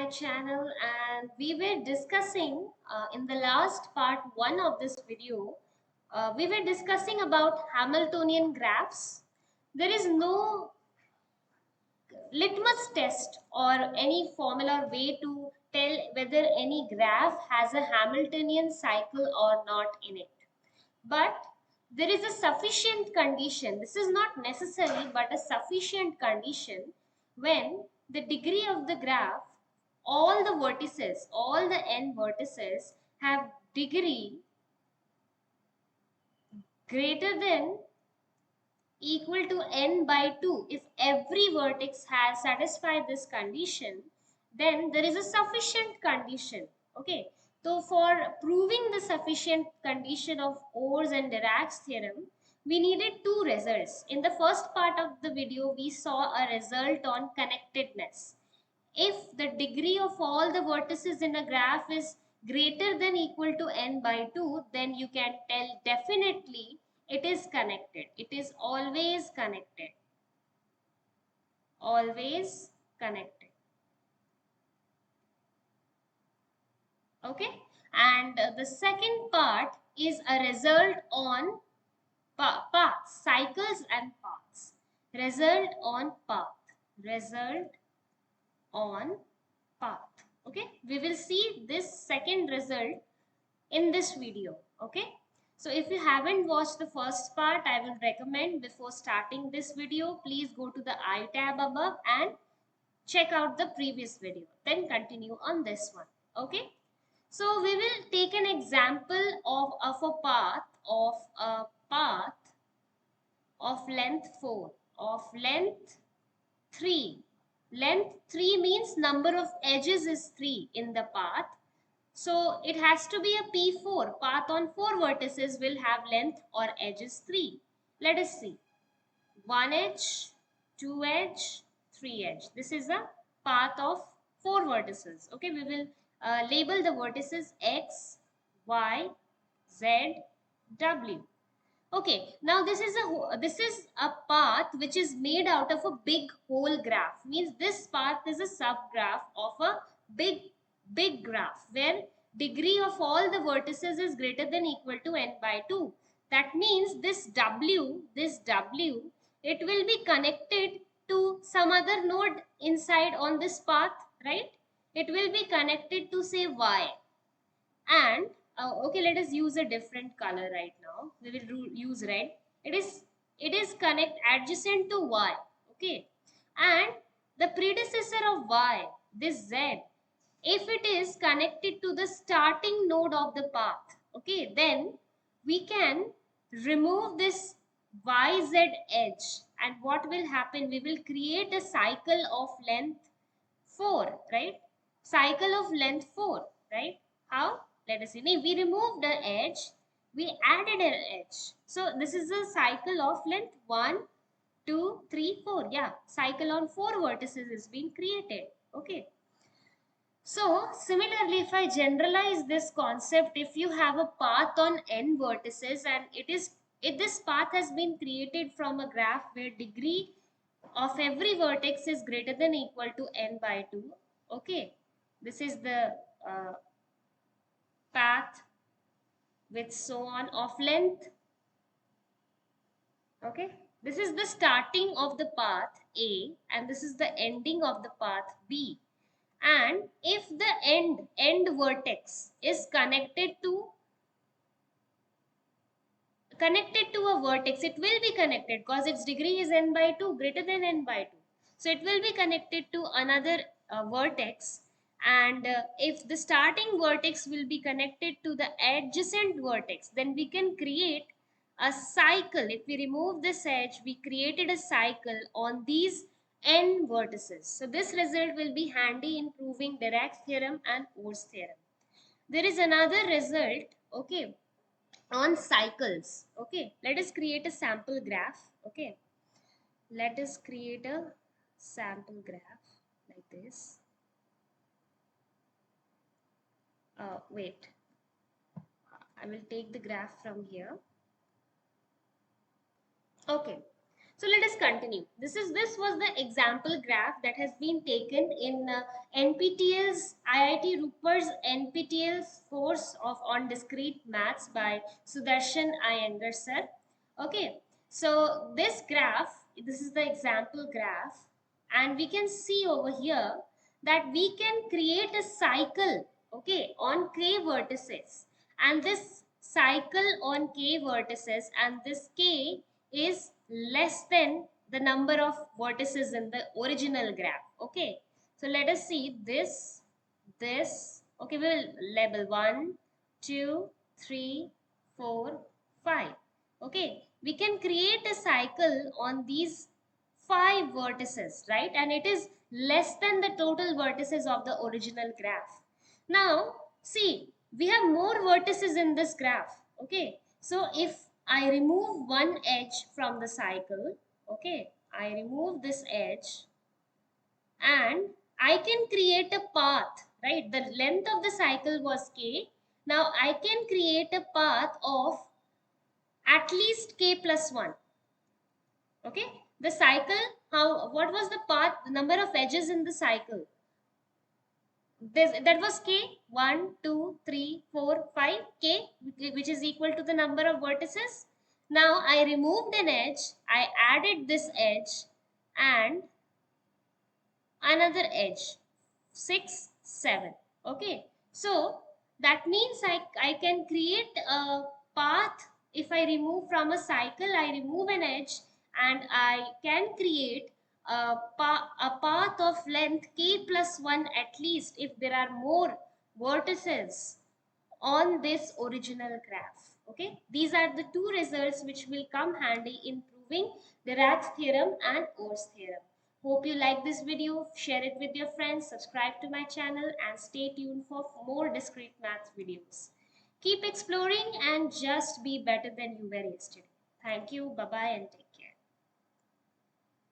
channel, and we were discussing in the last part 1 of this video, we were discussing about Hamiltonian graphs. There is no litmus test or any formula way to tell whether any graph has a Hamiltonian cycle or not in it. But there is a sufficient condition. This is not necessary, but a sufficient condition when the degree of the graph, all the vertices, all the n vertices have degree greater than equal to n by 2. If every vertex has satisfied this condition, then there is a sufficient condition. Okay, so for proving the sufficient condition of Or's and Dirac's theorem, we needed two results. In the first part of the video, we saw a result on connectedness. If the degree of all the vertices in a graph is greater than equal to n by 2, then you can tell definitely it is connected. It is always connected. Always connected. Okay. And the second part is a result on paths, cycles and paths. Result on path. Result on path. Okay. We will see this second result in this video. Okay. So if you haven't watched the first part, I will recommend before starting this video, please go to the I tab above and check out the previous video. Then continue on this one. Okay. So we will take an example of a path of length 4, of length 3. Length 3 means number of edges is 3 in the path. So it has to be a P4. Path on 4 vertices will have length or edges 3. Let us see. 1 edge, 2 edge, 3 edge. This is a path of 4 vertices. Okay, we will label the vertices X, Y, Z, W. Okay, now this is a path which is made out of a big whole graph. Means this path is a subgraph of a big graph where degree of all the vertices is greater than equal to n by 2. That means this W, it will be connected to some other node inside on this path, right? It will be connected to say Y. And okay, let us use a different color right now. We will use red. It is connect adjacent to Y. Okay, and the predecessor of Y, this Z, if it is connected to the starting node of the path, okay, then we can remove this YZ edge, and what will happen? We will create a cycle of length 4, right? Cycle of length 4, right? How? Let us see. We removed the edge, we added an edge. So this is a cycle of length 1, 2, 3, 4. Yeah, cycle on 4 vertices is being created. Okay. So similarly, if I generalize this concept, if you have a path on n vertices and if this path has been created from a graph where degree of every vertex is greater than equal to n by 2. Okay, this is the path with so on of length. Okay, this is the starting of the path A and this is the ending of the path B. And if the end vertex is connected to a vertex, it will be connected because its degree is n by 2, greater than n by 2. So it will be connected to another vertex, and if the starting vertex will be connected to the adjacent vertex, then we can create a cycle. If we remove this edge, we created a cycle on these n vertices. So this result will be handy in proving Dirac's theorem and Or's theorem. There is another result, okay, on cycles. Okay, let us create a sample graph. Okay, let us create a sample graph like this. Wait, I will take the graph from here. Okay, So let us continue. This was the example graph that has been taken in NPTEL's IIT Rupert's NPTEL's course of on discrete maths by Sudarshan Iyengar sir. Okay, so this is the example graph, and we can see over here that we can create a cycle, okay, on k vertices, and this cycle on k vertices, and this k is less than the number of vertices in the original graph. Okay, so let us see this. Okay, we will label 1 2 3 4 5. Okay, we can create a cycle on these 5 vertices, right? And it is less than the total vertices of the original graph. Now see, we have more vertices in this graph. Okay, so if I remove one edge from the cycle, okay, I remove this edge, and I can create a path, right? The length of the cycle was k. Now I can create a path of at least k plus 1. Okay, the cycle, what was the path, the number of edges in the cycle? That was k, 1 2 3 4 5, k, which is equal to the number of vertices. Now I removed an edge, I added this edge and another edge, 6 7. Okay, so that means I can create a path. If I remove from a cycle, I remove an edge, and I can create a path of length k plus 1 at least if there are more vertices on this original graph. Okay, these are the two results which will come handy in proving Dirac's theorem and Or's theorem. Hope you like this video, share it with your friends, subscribe to my channel, and stay tuned for more discrete math videos. Keep exploring and just be better than you were yesterday. Thank you, bye bye, and take care.